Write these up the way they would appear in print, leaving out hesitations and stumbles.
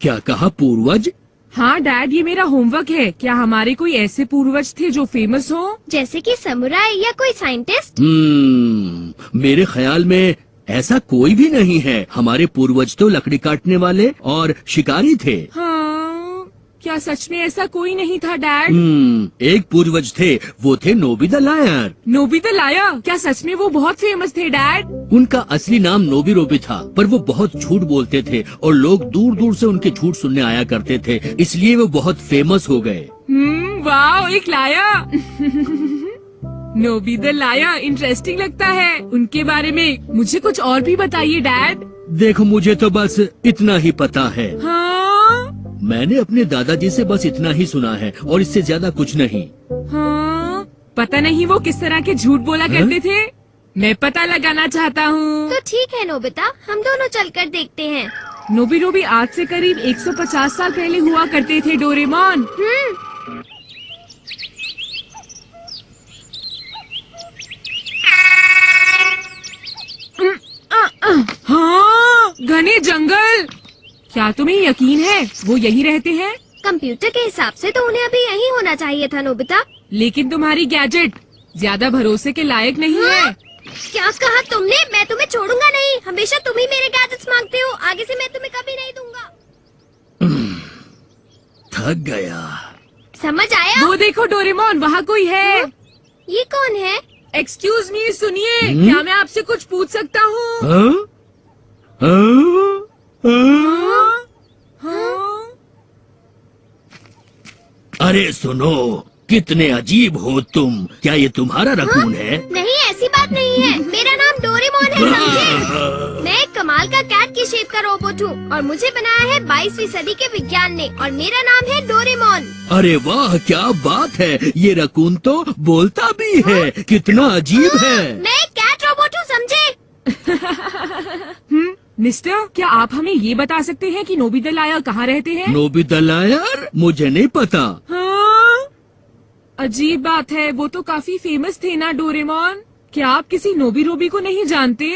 क्या कहा, पूर्वज? हाँ डैड, ये मेरा होमवर्क है। क्या हमारे कोई ऐसे पूर्वज थे जो फेमस हो? जैसे कि समुराई या कोई साइंटिस्ट? मेरे ख्याल में ऐसा कोई भी नहीं है। हमारे पूर्वज तो लकड़ी काटने वाले और शिकारी थे। हाँ, क्या सच में ऐसा कोई नहीं था डैड? एक पूर्वज थे, वो थे Nobby the liar. Nobby the liar? क्या सच में वो बहुत फेमस थे डैड? उनका असली नाम नोबी रोबी था, पर वो बहुत झूठ बोलते थे और लोग दूर दूर से उनके झूठ सुनने आया करते थे, इसलिए वो बहुत फेमस हो गए। वाह, एक lawyer. Nobby the lawyer interesting लगता है। उनके बारे में मुझे कुछ और भी बताइए डैड। देखो, मुझे तो बस इतना ही पता है। हाँ? मैंने अपने दादाजी से बस इतना ही सुना है और इससे ज्यादा कुछ नहीं। हाँ? पता नहीं वो किस तरह के झूठ बोला करते थे। मैं पता लगाना चाहता हूँ। तो ठीक है नोबिता, हम दोनों चलकर देखते हैं। नोबी रोबी आज से करीब 150 साल पहले हुआ करते थे डोरेमोन। हाँ, घने जंगल। क्या तुम्हें यकीन है वो यही रहते हैं? कंप्यूटर के हिसाब से तो उन्हें अभी यहीं होना चाहिए था नोबिता। लेकिन तुम्हारी गैजेट ज्यादा भरोसे के लायक नहीं है। क्या कहा तुमने? मैं तुम्हें छोड़ूंगा नहीं। हमेशा तुम ही मेरे गैजेट्स मांगते हो। आगे से मैं तुम्हें कभी नहीं दूंगा। थक गया। समझ आया? वो देखो डोरेमोन, वहाँ कोई है। ये कौन है? एक्सक्यूज मी, सुनिए, क्या मैं आपसे कुछ पूछ सकता हूँ? अरे सुनो, कितने अजीब हो तुम। क्या ये तुम्हारा रकून है? नहीं, ऐसी बात नहीं है। मेरा नाम डोरेमोन है, समझे? मैं एक कमाल का कैट की शेप का रोबोट हूँ और मुझे बनाया है 22वीं सदी के विज्ञान ने, और मेरा नाम है डोरेमोन। अरे वाह, क्या बात है। ये रकून तो बोलता भी है। कितना अजीब है। मैं एक कैट रोबोट हूँ, समझे? मिस्टर, क्या आप हमें ये बता सकते हैं कि नोबी द लायर कहाँ रहते हैं? नोबी द लायर? मुझे नहीं पता। हाँ? अजीब बात है, वो तो काफी फेमस थे ना डोरेमोन। क्या आप किसी नोबी रोबी को नहीं जानते?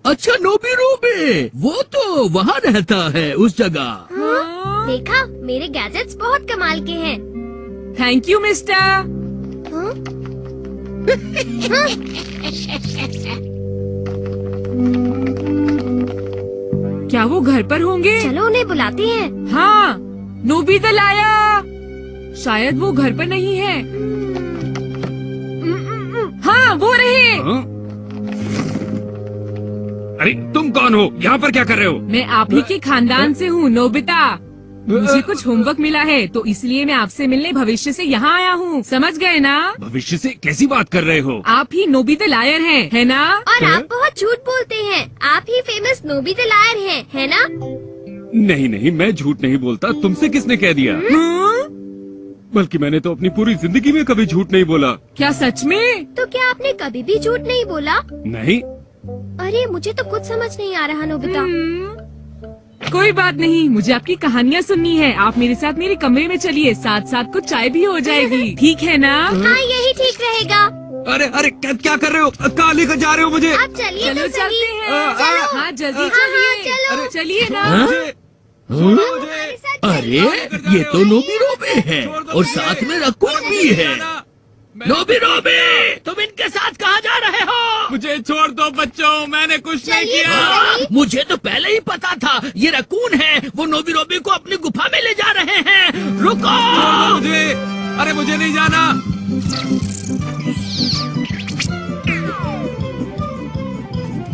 अच्छा, नोबी रोबी, वो तो वहाँ रहता है, उस जगह। हाँ? देखा, मेरे गैजेट्स बहुत कमाल के हैं। Thank you mister. क्या वो घर पर होंगे? चलो उन्हें बुलाते हैं। हाँ, नोबी द लायर। शायद वो घर पर नहीं है। हाँ, वो रहे। अरे तुम कौन हो? यहाँ पर क्या कर रहे हो? मैं आप ही के खानदान से हूँ नोबिता। मुझे कुछ होमवर्क मिला है, तो इसलिए मैं आपसे मिलने भविष्य से यहाँ आया हूँ। समझ गए ना? भविष्य से कैसी बात कर रहे हो? आप ही नोबी द लायर हैं, है ना? और आप बहुत झूठ बोलते हैं। आप ही फेमस नोबी द लायर हैं, है ना? नहीं नहीं, मैं झूठ नहीं बोलता। तुमसे किसने कह दिया? बल्कि मैंने तो अपनी पूरी जिंदगी में कभी झूठ नहीं बोला। क्या सच में? तो क्या आपने कभी भी झूठ नहीं बोला? नहीं। अरे मुझे तो कुछ समझ नहीं आ रहा नोबिता। कोई बात नहीं, मुझे आपकी कहानियाँ सुननी है। आप मेरे साथ मेरे कमरे में चलिए, साथ साथ कुछ चाय भी हो जाएगी। ठीक है ना? हाँ, यही ठीक रहेगा। अरे अरे, क्या कर रहे हो? कहाँ लेकर जा रहे हो मुझे? आप चलिए चलो तो चलते सही। हैं। चलो। हाँ, जल्दी हाँ, चलिए। चलो। चलिए ना। हमारे साथ अरे, चलिए। ये तो नोबी रोबी है और साथ में रकून भी है। नोबी रोबी, तुम इनके साथ कहाँ जा रहे हो? मुझे छोड़ दो बच्चों, मैंने कुछ नहीं चलिए किया। तो सही। मुझे तो पहले ही पता था, ये रकून है। वो नोबी रोबी को अपनी गुफा में ले जा रहे हैं। रुको। मुझे, अरे मुझे नहीं जाना।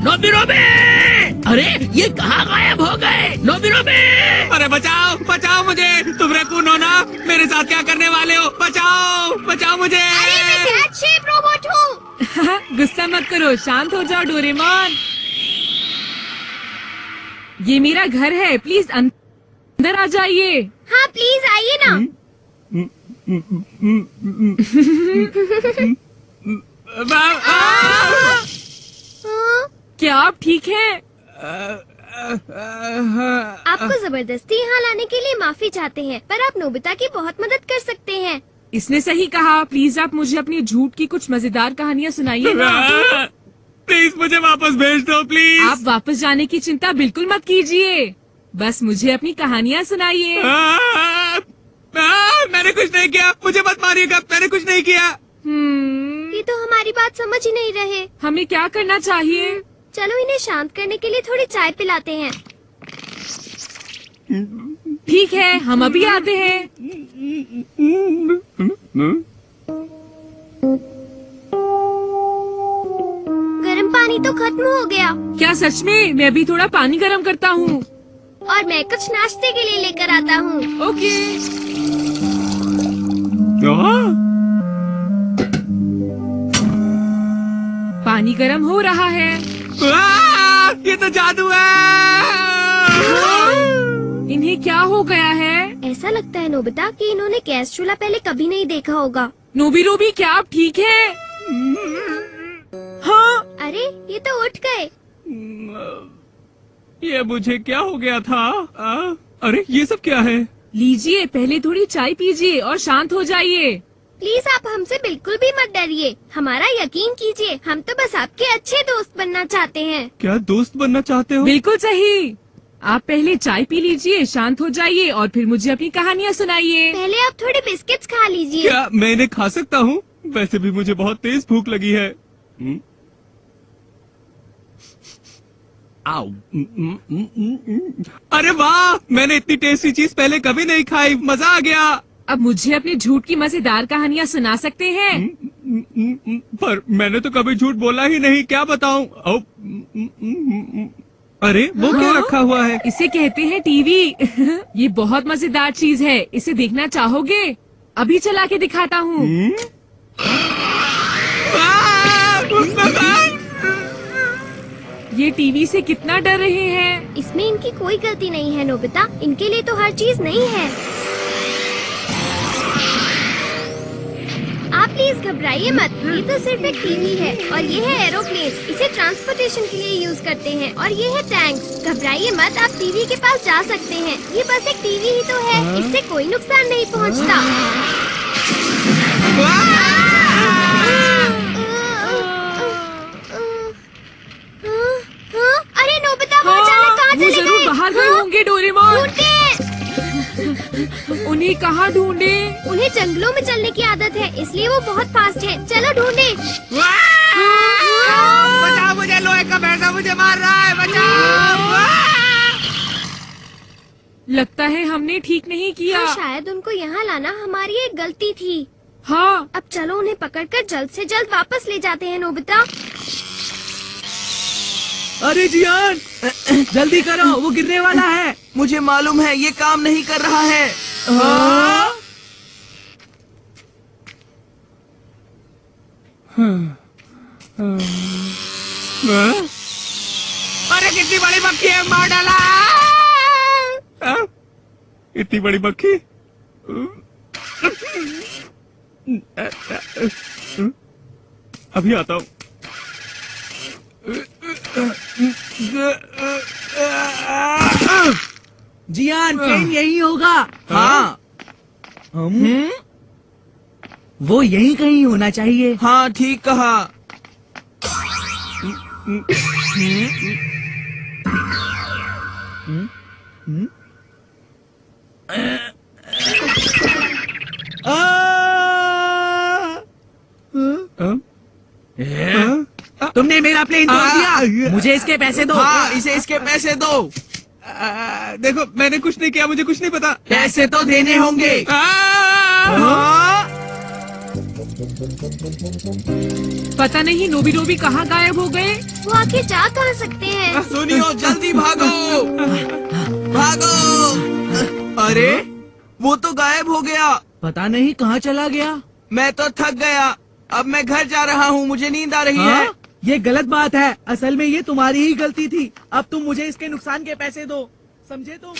नोबी रोबी, अरे ये कहाँ गायब हो गए? नोबी रोबी, अरे बचाओ बचाओ मुझे। तुम रकून हो ना? मेरे साथ क्या करने वाले हो? बचाओ बचाओ मुझे। अरे मैं कैट शेप रोबोट हूँ। गुस्सा मत करो, शांत हो जाओ डोरेमोन। ये मेरा घर है, प्लीज अंदर आ जाइए। हाँ प्लीज आइए ना। हाँ? क्या आप ठीक हैं? आपको जबरदस्ती यहाँ लाने के लिए माफी चाहते हैं, पर आप नोबिता की बहुत मदद कर सकते हैं। इसने सही कहा। प्लीज आप मुझे अपनी झूठ की कुछ मजेदार कहानियाँ सुनाइए ना। प्लीज मुझे वापस भेज दो, प्लीज। आप वापस जाने की चिंता बिल्कुल मत कीजिए। बस मुझे अपनी कहानियाँ सुनाइए। मैंने कुछ नहीं किया, मुझे मत मारिएगा, मैंने कुछ नहीं किया। ये तो हमारी बात समझ ही नहीं रहे। हमें क्या करना चाहिए? चलो इन्हें शांत करने के लिए थोड़ी चाय पिलाते हैं। ठीक है, हम अभी आते हैं। गर्म पानी तो खत्म हो गया क्या सच में? मैं अभी थोड़ा पानी गर्म करता हूँ। और मैं कुछ नाश्ते के लिए लेकर आता हूँ। ओके। पानी गर्म हो रहा है। ये तो जादू है। इन्हें क्या हो गया है? ऐसा लगता है नोबिता कि इन्होंने गैस चूल्हा पहले कभी नहीं देखा होगा। नोबी रोबी, क्या आप ठीक है? हाँ, अरे ये तो उठ गए। ये मुझे क्या हो गया था? अरे ये सब क्या है? लीजिए, पहले थोड़ी चाय पीजिए और शांत हो जाइए। प्लीज आप हमसे बिल्कुल भी मत डरिए, हमारा यकीन कीजिए, हम तो बस आपके अच्छे दोस्त बनना चाहते हैं। क्या दोस्त बनना चाहते हो? बिल्कुल सही। आप पहले चाय पी लीजिए, शांत हो जाइए और फिर मुझे अपनी कहानियाँ सुनाइए। पहले आप थोड़े बिस्किट्स खा लीजिए। क्या मैं इन्हें खा सकता हूँ? वैसे भी मुझे बहुत तेज भूख लगी है। आओ। अरे वाह, मैंने इतनी टेस्टी चीज पहले कभी नहीं खाई, मजा आ गया। अब मुझे अपनी झूठ की मजेदार कहानियाँ सुना सकते हैं? पर मैंने तो कभी झूठ बोला ही नहीं, क्या बताऊं? अरे वो क्या रखा हुआ है? इसे कहते हैं टीवी। ये बहुत मजेदार चीज है, इसे देखना चाहोगे? अभी चला के दिखाता हूँ। ये टीवी से कितना डर रहे हैं। इसमें इनकी कोई गलती नहीं है नोबिता, इनके लिए तो हर चीज नहीं है। आप प्लीज घबराइए मत, ये तो सिर्फ एक टीवी है और ये है एरोप्लेन, इसे ट्रांसपोर्टेशन के लिए यूज करते हैं। और ये है टैंक्स। घबराइए मत, आप टीवी के पास जा सकते हैं, ये बस एक टीवी ही तो है, इससे कोई नुकसान नहीं पहुंचता। अरे नोबिता, वो अचानक कहाँ वो चले जरूर गए? बाहर गए होंगे डोरेमोन। ढूंढे। उन्हें कहाँ ढूंढे? उन्हें जंगलों में चलने की आदत है, इसलिए वो बहुत फास्ट है। चलो ढूंढे। बचाओ मुझे, लोहे का भैंसा मुझे मार रहा है, बचाओ। लगता है हमने ठीक नहीं किया। हाँ, शायद उनको यहाँ लाना हमारी एक गलती थी। हाँ, अब चलो उन्हें पकड़कर जल्द से जल्द वापस ले जाते हैं नोबिता। अरे जियान, जल्दी करो, वो गिरने वाला है। मुझे मालूम है ये काम नहीं कर रहा है। हाँ? अरे कितनी बड़ी मक्खी है, मार डाला। इतनी बड़ी मक्खी। अभी आता हूँ। जियान, पेन यही होगा। हाँ। वो यही कहीं होना चाहिए। हाँ, ठीक कहा। तुमने मेरा प्लेन तोड़ दिया। मुझे इसके पैसे दो। हाँ, इसे इसके पैसे दो। देखो, मैंने कुछ नहीं किया, मुझे कुछ नहीं पता। पैसे तो देने होंगे। पता नहीं नोबी रोबी कहाँ गायब हो गए। वो आखिर जा कहाँ सकते हैं? सुनियो, जल्दी भागो, भागो। अरे वो तो गायब हो गया। पता नहीं कहाँ चला गया। मैं तो थक गया, अब मैं घर जा रहा हूँ, मुझे नींद आ रही है। ये गलत बात है, असल में ये तुम्हारी ही गलती थी। अब तुम मुझे इसके नुकसान के पैसे दो, समझे तुम?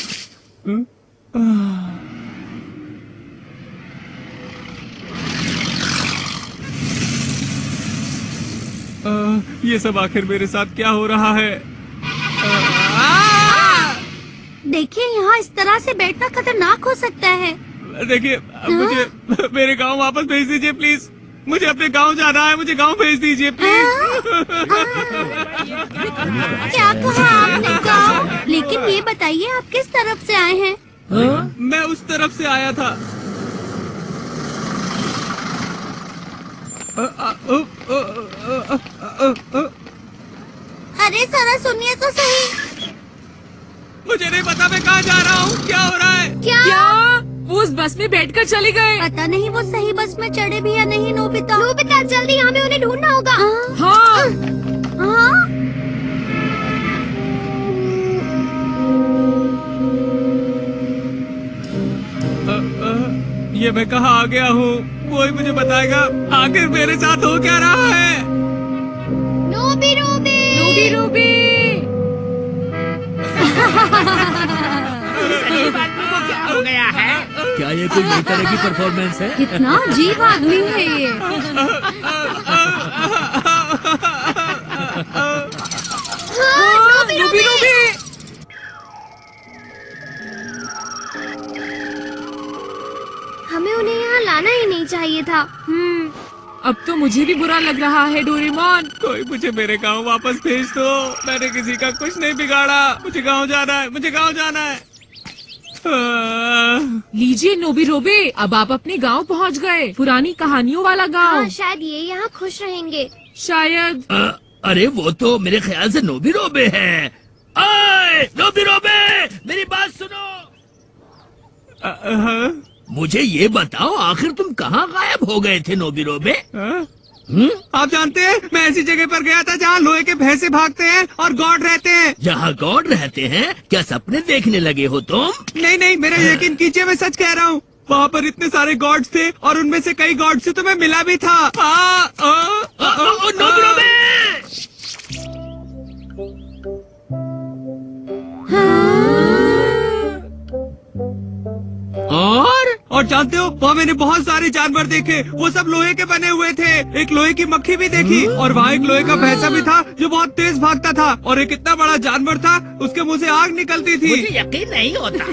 ये सब आखिर मेरे साथ क्या हो रहा है? देखिए, यहाँ इस तरह से बैठना खतरनाक हो सकता है। देखिए, मुझे मेरे गांव वापस भेज दीजिए प्लीज। मुझे अपने गांव जाना है, मुझे गांव भेज दीजिए प्लीज। क्या कहा आपने गाँव? लेकिन ये बताइए आप किस तरफ से आए हैं? मैं उस तरफ से आया था। अरे जरा सुनिए तो सही। मुझे नहीं पता मैं कहाँ जा रहा हूँ, क्या हो रहा है। क्या वो उस बस में बैठकर चले गए? पता नहीं वो सही बस में चढ़े भी या नहीं। नोबिता नोबिता जल्दी हमें उन्हें ढूंढना होगा। हाँ हाँ? ये मैं कहाँ आ गया हूँ? कोई मुझे बताएगा आखिर मेरे साथ हो क्या रहा है? नोबी नोबी रूबी रूबी। क्या ये कोई नई तरह की परफॉर्मेंस है? कितना अजीब आदमी है ये। Ruby Ruby. हमें उन्हें यहाँ लाना ही नहीं चाहिए था। अब तो मुझे भी बुरा लग रहा है डोरेमोन। कोई मुझे मेरे गांव वापस भेज दो। मैंने किसी का कुछ नहीं बिगाड़ा। मुझे गांव जाना है, मुझे गांव जाना है। लीजिए नोबी रोबे, अब आप अपने गांव पहुंच गए। पुरानी कहानियों वाला हाँ, गांव। शायद ये यहाँ खुश रहेंगे। शायद। अरे वो तो मेरे ख्याल से नोबी रोबे है। आए नोबी रोबे, मेरी बात सुनो। मुझे ये बताओ आखिर तुम कहाँ गायब हो गए थे नोबी रोबे? आप जानते हैं मैं ऐसी जगह पर गया था जहाँ लोहे के भैंसे भागते हैं और गॉड रहते हैं। जहाँ गॉड रहते हैं? क्या सपने देखने लगे हो तुम? नहीं नहीं, मेरा यकीन कीजिए, मैं सच कह रहा हूँ। वहाँ पर इतने सारे गॉड्स थे और उनमें से कई गॉड्स से तो मैं मिला भी था। नोबी रोबे! और जानते हो वहाँ मैंने बहुत सारे जानवर देखे। वो सब लोहे के बने हुए थे। एक लोहे की मक्खी भी देखी और वहाँ एक लोहे का भैंसा भी था जो बहुत तेज भागता था। और एक इतना बड़ा जानवर था, उसके मुंह से आग निकलती थी। मुझे यकीन नहीं होता।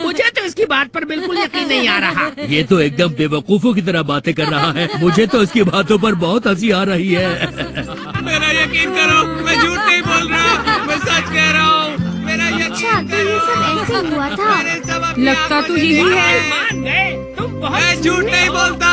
मुझे तो इसकी बात पर बिल्कुल यकीन नहीं आ रहा। ये तो एकदम बेवकूफों की तरह बातें कर रहा है। मुझे तो इसकी बातों पर बहुत हंसी आ रही है। मेरा यकीन करो, मैं झूठ नहीं बोल रहा, मैं सच कह रहा हूँ। मेरा अच्छा तो ये सब ऐसे हुआ था। लगता तो यही है। मान गए तुम बहुत मैं झूठ नहीं बोलता।